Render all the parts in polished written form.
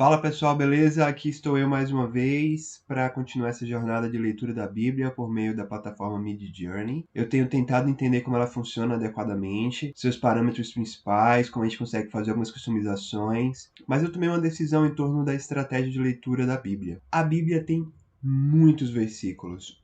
Fala pessoal, beleza? Aqui estou eu mais uma vez para continuar essa jornada de leitura da Bíblia por meio da plataforma Midjourney. Eu tenho tentado entender como ela funciona adequadamente, seus parâmetros principais, como a gente consegue fazer algumas customizações, mas eu tomei uma decisão em torno da estratégia de leitura da Bíblia. A Bíblia tem muitos versículos,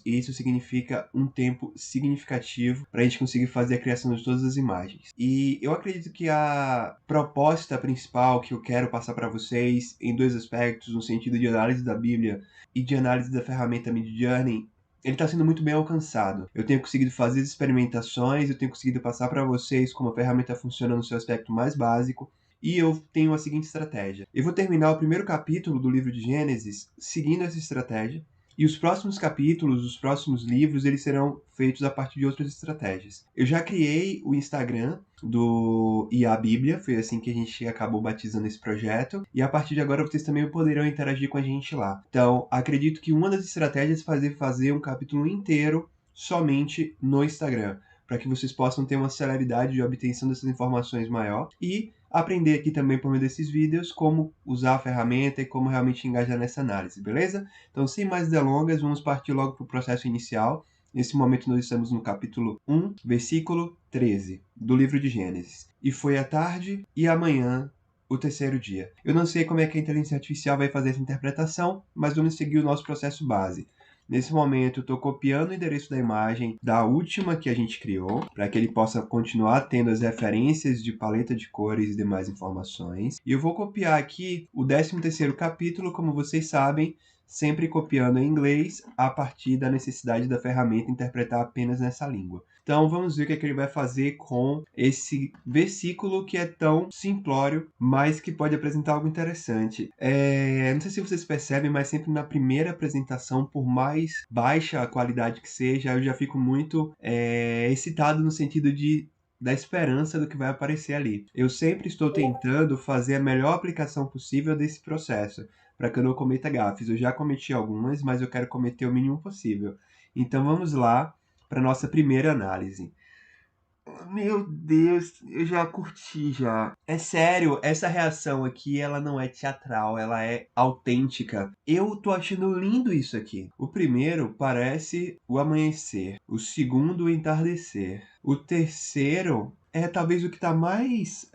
e isso significa um tempo significativo para a gente conseguir fazer a criação de todas as imagens. E eu acredito que a proposta principal que eu quero passar para vocês em dois aspectos, no sentido de análise da Bíblia e de análise da ferramenta Midjourney, ele está sendo muito bem alcançado. Eu tenho conseguido fazer experimentações, eu tenho conseguido passar para vocês como a ferramenta funciona no seu aspecto mais básico, e eu tenho a seguinte estratégia. Eu vou terminar o primeiro capítulo do livro de Gênesis seguindo essa estratégia, e os próximos capítulos, os próximos livros, eles serão feitos a partir de outras estratégias. Eu já criei o Instagram do IA Bíblia, foi assim que a gente acabou batizando esse projeto, e a partir de agora vocês também poderão interagir com a gente lá. Então, acredito que uma das estratégias é fazer um capítulo inteiro somente no Instagram, para que vocês possam ter uma celeridade de obtenção dessas informações maior e aprender aqui também por meio desses vídeos como usar a ferramenta e como realmente engajar nessa análise, beleza? Então, sem mais delongas, vamos partir logo para o processo inicial. Nesse momento nós estamos no capítulo 1, versículo 13, do livro de Gênesis. E foi a tarde e amanhã o terceiro dia. Eu não sei como é que a inteligência artificial vai fazer essa interpretação, mas vamos seguir o nosso processo base. Nesse momento, eu estou copiando o endereço da imagem da última que a gente criou, para que ele possa continuar tendo as referências de paleta de cores e demais informações. E eu vou copiar aqui o 13º capítulo, como vocês sabem, sempre copiando em inglês, a partir da necessidade da ferramenta interpretar apenas nessa língua. Então vamos ver o que ele vai fazer com esse versículo que é tão simplório, mas que pode apresentar algo interessante. Não sei se vocês percebem, mas sempre na primeira apresentação, por mais baixa a qualidade que seja, eu já fico muito excitado no sentido da esperança do que vai aparecer ali. Eu sempre estou tentando fazer a melhor aplicação possível desse processo, para que eu não cometa gafes. Eu já cometi algumas, mas eu quero cometer o mínimo possível. Então vamos lá para nossa primeira análise. Meu Deus, eu já curti já. É sério, essa reação aqui, ela não é teatral, ela é autêntica. Eu tô achando lindo isso aqui. O primeiro parece o amanhecer, o segundo o entardecer, o terceiro é talvez o que tá mais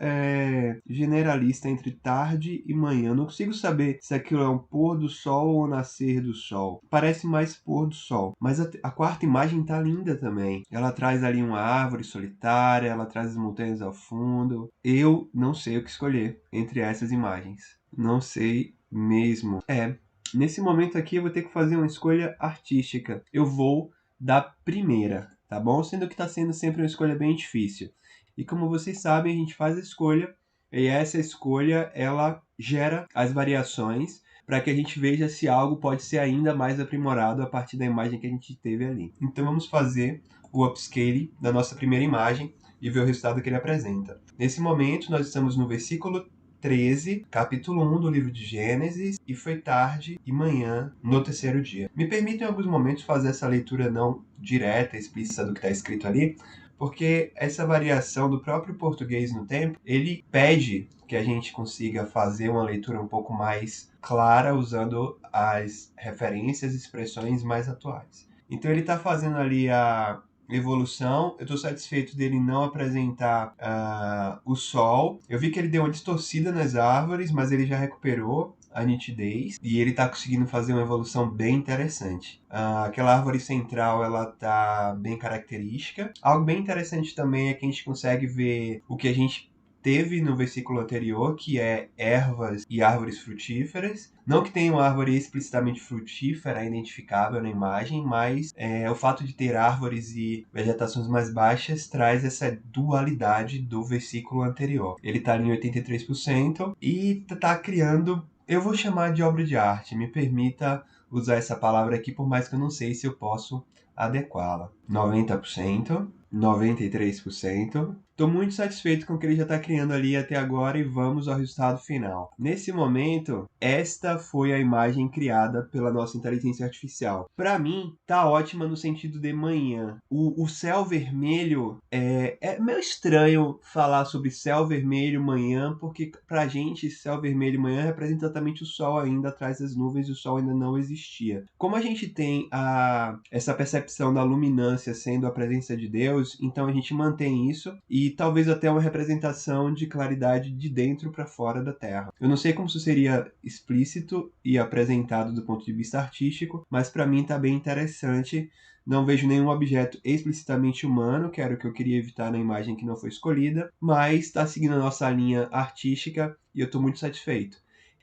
generalista entre tarde e manhã. Não consigo saber se aquilo é um pôr do sol ou nascer do sol. Parece mais pôr do sol. Mas a quarta imagem tá linda também. Ela traz ali uma árvore solitária, ela traz as montanhas ao fundo. Eu não sei o que escolher entre essas imagens. Não sei mesmo. Nesse momento aqui eu vou ter que fazer uma escolha artística. Eu vou da primeira, tá bom? Sendo que tá sendo sempre uma escolha bem difícil. E como vocês sabem, a gente faz a escolha e essa escolha ela gera as variações para que a gente veja se algo pode ser ainda mais aprimorado a partir da imagem que a gente teve ali. Então vamos fazer o upscale da nossa primeira imagem e ver o resultado que ele apresenta. Nesse momento nós estamos no versículo 13, capítulo 1 do livro de Gênesis, e foi tarde e manhã no terceiro dia. Me permitam em alguns momentos fazer essa leitura não direta, explícita do que está escrito ali, porque essa variação do próprio português no tempo, ele pede que a gente consiga fazer uma leitura um pouco mais clara, usando as referências e expressões mais atuais. Então ele está fazendo ali a evolução. Eu estou satisfeito dele não apresentar o sol. Eu vi que ele deu uma distorcida nas árvores, mas ele já recuperou a nitidez e ele está conseguindo fazer uma evolução bem interessante. Aquela árvore central ela tá bem característica. Algo bem interessante também é que a gente consegue ver o que a gente teve no versículo anterior, que é ervas e árvores frutíferas. Não que tenha uma árvore explicitamente frutífera identificável na imagem, mas o fato de ter árvores e vegetações mais baixas traz essa dualidade do versículo anterior. Ele está em 83% e está criando, eu vou chamar de obra de arte, me permita usar essa palavra aqui, por mais que eu não sei se eu posso adequá-la. 90%, 93%. Estou muito satisfeito com o que ele já está criando ali até agora e vamos ao resultado final. Nesse momento, esta foi a imagem criada pela nossa inteligência artificial. Para mim, tá ótima no sentido de manhã. O céu vermelho é meio estranho falar sobre céu vermelho manhã, porque pra gente céu vermelho manhã representa exatamente o sol ainda atrás das nuvens e o sol ainda não existia. Como a gente tem essa percepção da luminância sendo a presença de Deus, então a gente mantém isso e talvez até uma representação de claridade de dentro para fora da Terra. Eu não sei como isso seria explícito e apresentado do ponto de vista artístico, mas para mim tá bem interessante. Não vejo nenhum objeto explicitamente humano, que era o que eu queria evitar na imagem que não foi escolhida, mas está seguindo a nossa linha artística e eu estou muito satisfeito.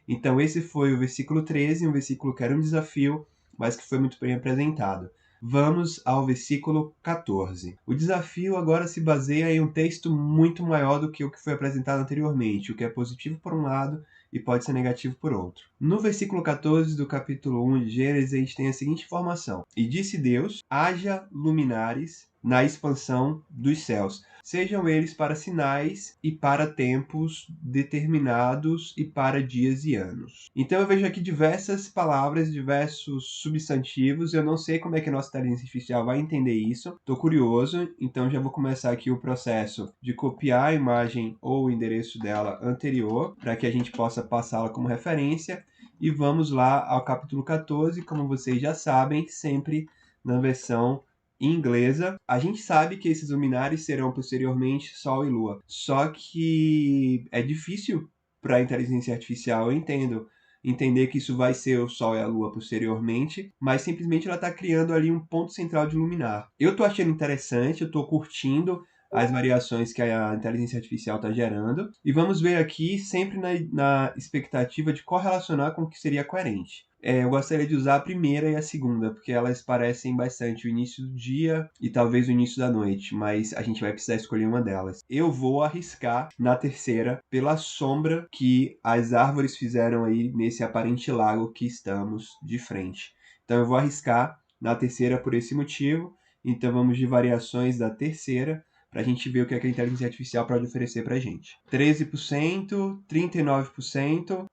Então esse foi o versículo 13, um versículo que era um desafio, mas que foi muito bem apresentado. Vamos ao versículo 14. O desafio agora se baseia em um texto muito maior do que o que foi apresentado anteriormente, o que é positivo por um lado e pode ser negativo por outro. No versículo 14 do capítulo 1 de Gênesis, a gente tem a seguinte informação: E disse Deus, haja luminares na expansão dos céus, sejam eles para sinais e para tempos determinados e para dias e anos. Então eu vejo aqui diversas palavras, diversos substantivos. Eu não sei como é que a nossa inteligência artificial vai entender isso. Estou curioso, então já vou começar aqui o processo de copiar a imagem ou o endereço dela anterior, para que a gente possa passá-la como referência. E vamos lá ao capítulo 14, como vocês já sabem, sempre na versão inglesa. A gente sabe que esses luminares serão posteriormente Sol e Lua. Só que é difícil para a inteligência artificial, eu entendo, entender que isso vai ser o Sol e a Lua posteriormente, mas simplesmente ela está criando ali um ponto central de luminar. Eu estou achando interessante, eu estou curtindo as variações que a inteligência artificial está gerando, e vamos ver aqui sempre na expectativa de correlacionar com o que seria coerente. Eu gostaria de usar a primeira e a segunda, porque elas parecem bastante o início do dia e talvez o início da noite, mas a gente vai precisar escolher uma delas. Eu vou arriscar na terceira, pela sombra que as árvores fizeram aí nesse aparente lago que estamos de frente. Então eu vou arriscar na terceira por esse motivo. Então vamos de variações da terceira, para a gente ver o que a inteligência artificial pode oferecer para a gente. 13%, 39%.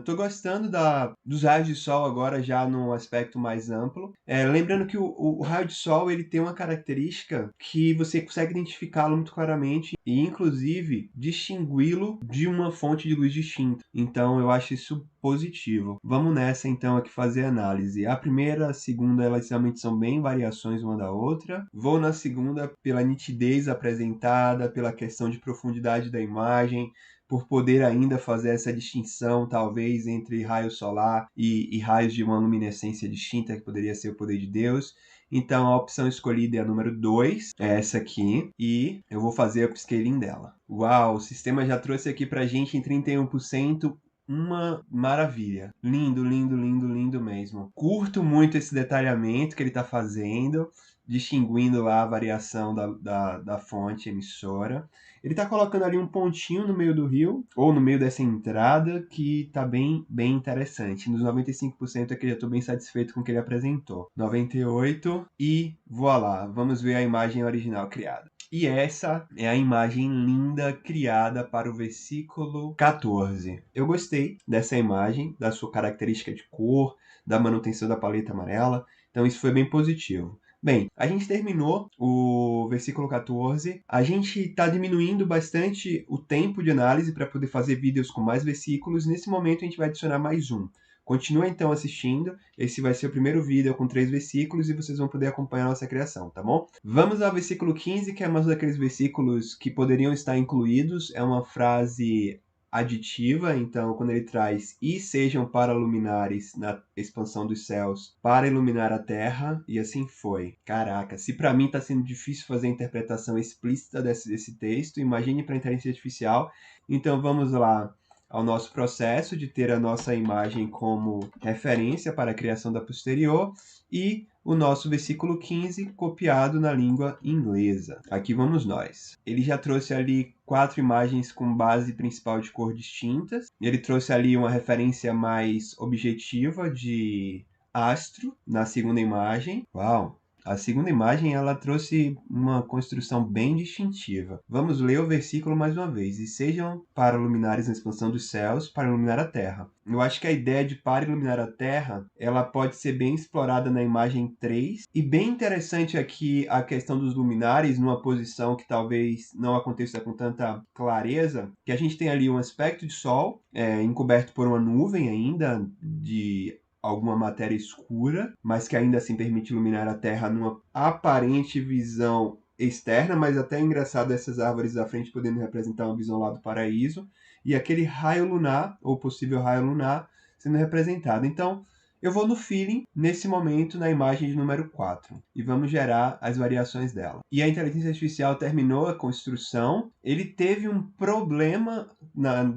Tô gostando dos raios de sol agora já num aspecto mais amplo. Lembrando que o raio de sol ele tem uma característica que você consegue identificá-lo muito claramente e, inclusive, distingui-lo de uma fonte de luz distinta. Então, eu acho isso positivo. Vamos nessa, então, aqui fazer a análise. A primeira, a segunda, elas realmente são bem variações uma da outra. Vou na segunda pela nitidez apresentada, pela questão de profundidade da imagem, por poder ainda fazer essa distinção, talvez, entre raio solar e raios de uma luminescência distinta, que poderia ser o poder de Deus. Então, a opção escolhida é a número 2, é essa aqui, e eu vou fazer o upscaling dela. Uau, o sistema já trouxe aqui pra gente em 31%, uma maravilha. Lindo, lindo, lindo, lindo mesmo. Curto muito esse detalhamento que ele está fazendo, distinguindo lá a variação da fonte emissora. Ele está colocando ali um pontinho no meio do rio, ou no meio dessa entrada, que está bem, bem interessante. Nos 95% aqui já estou bem satisfeito com o que ele apresentou. 98% e voilá, vamos ver a imagem original criada. E essa é a imagem linda criada para o versículo 14. Eu gostei dessa imagem, da sua característica de cor, da manutenção da paleta amarela, então isso foi bem positivo. Bem, a gente terminou o versículo 14. A gente está diminuindo bastante o tempo de análise para poder fazer vídeos com mais versículos. Nesse momento a gente vai adicionar mais um. Continua então assistindo, esse vai ser o primeiro vídeo com 3 versículos e vocês vão poder acompanhar a nossa criação, tá bom? Vamos ao versículo 15, que é um daqueles versículos que poderiam estar incluídos, é uma frase aditiva, então quando ele traz e sejam para luminares na expansão dos céus, para iluminar a terra, e assim foi. Caraca, se para mim está sendo difícil fazer a interpretação explícita desse texto, imagine para a inteligência artificial. Então vamos lá ao nosso processo de ter a nossa imagem como referência para a criação da posterior e o nosso versículo 15 copiado na língua inglesa. Aqui vamos nós. Ele já trouxe ali 4 imagens com base principal de cor distintas. Ele trouxe ali uma referência mais objetiva de astro na segunda imagem. Uau! A segunda imagem, ela trouxe uma construção bem distintiva. Vamos ler o versículo mais uma vez. E sejam para luminares na expansão dos céus, para iluminar a terra. Eu acho que a ideia de para iluminar a terra, ela pode ser bem explorada na imagem 3. E bem interessante aqui a questão dos luminares, numa posição que talvez não aconteça com tanta clareza, que a gente tem ali um aspecto de sol, encoberto por uma nuvem ainda, de alguma matéria escura, mas que ainda assim permite iluminar a Terra numa aparente visão externa, mas até engraçado essas árvores à frente podendo representar uma visão lá do paraíso, e aquele raio lunar, ou possível raio lunar, sendo representado. Então, eu vou no feeling, nesse momento, na imagem de número 4, e vamos gerar as variações dela. E a inteligência artificial terminou a construção, ele teve um problema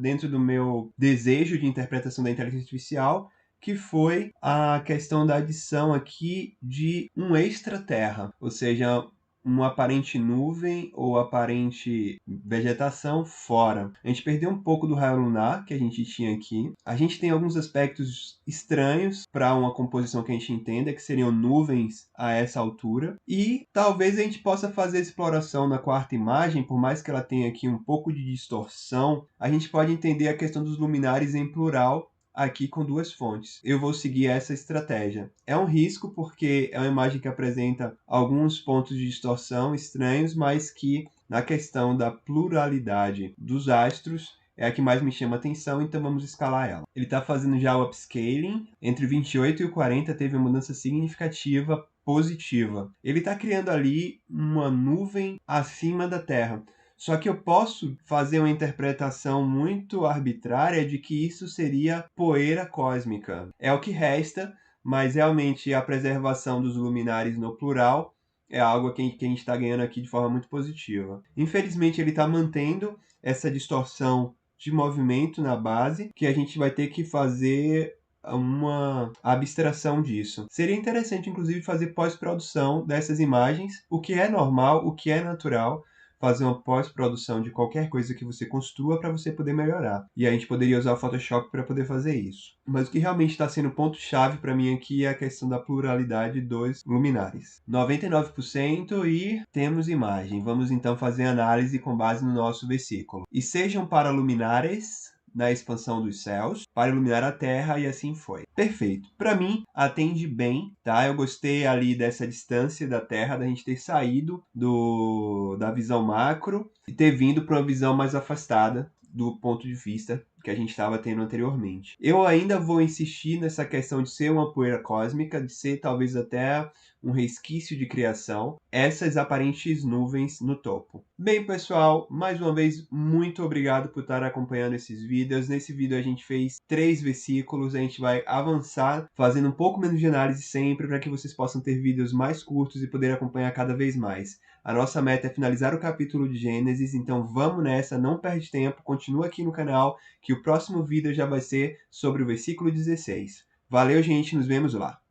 dentro do meu desejo de interpretação da inteligência artificial, que foi a questão da adição aqui de um extra-terra, ou seja, uma aparente nuvem ou aparente vegetação fora. A gente perdeu um pouco do raio lunar que a gente tinha aqui. A gente tem alguns aspectos estranhos para uma composição que a gente entenda, que seriam nuvens a essa altura. E talvez a gente possa fazer exploração na quarta imagem, por mais que ela tenha aqui um pouco de distorção, a gente pode entender a questão dos luminares em plural, aqui com duas fontes. Eu vou seguir essa estratégia. É um risco porque é uma imagem que apresenta alguns pontos de distorção estranhos, mas que na questão da pluralidade dos astros é a que mais me chama atenção, então vamos escalar ela. Ele está fazendo já o upscaling. Entre 28 e o 40 teve uma mudança significativa positiva. Ele está criando ali uma nuvem acima da Terra. Só que eu posso fazer uma interpretação muito arbitrária de que isso seria poeira cósmica. É o que resta, mas realmente a preservação dos luminares no plural é algo que a gente está ganhando aqui de forma muito positiva. Infelizmente, ele está mantendo essa distorção de movimento na base, que a gente vai ter que fazer uma abstração disso. Seria interessante, inclusive, fazer pós-produção dessas imagens, o que é normal, o que é natural, fazer uma pós-produção de qualquer coisa que você construa para você poder melhorar. E a gente poderia usar o Photoshop para poder fazer isso. Mas o que realmente está sendo ponto-chave para mim aqui é a questão da pluralidade dos luminares. 99% e temos imagem. Vamos então fazer análise com base no nosso versículo. E sejam para luminares na expansão dos céus, para iluminar a terra, e assim foi. Perfeito. Para mim, atende bem, tá? Eu gostei ali dessa distância da terra, da gente ter saído da visão macro e ter vindo para uma visão mais afastada do ponto de vista que a gente estava tendo anteriormente. Eu ainda vou insistir nessa questão de ser uma poeira cósmica, de ser talvez até um resquício de criação, essas aparentes nuvens no topo. Bem, pessoal, mais uma vez, muito obrigado por estar acompanhando esses vídeos. Nesse vídeo a gente fez 3 versículos, a gente vai avançar, fazendo um pouco menos de análise sempre, para que vocês possam ter vídeos mais curtos e poder acompanhar cada vez mais. A nossa meta é finalizar o capítulo de Gênesis, então vamos nessa, não perde tempo, continua aqui no canal, que o próximo vídeo já vai ser sobre o versículo 16. Valeu, gente, nos vemos lá!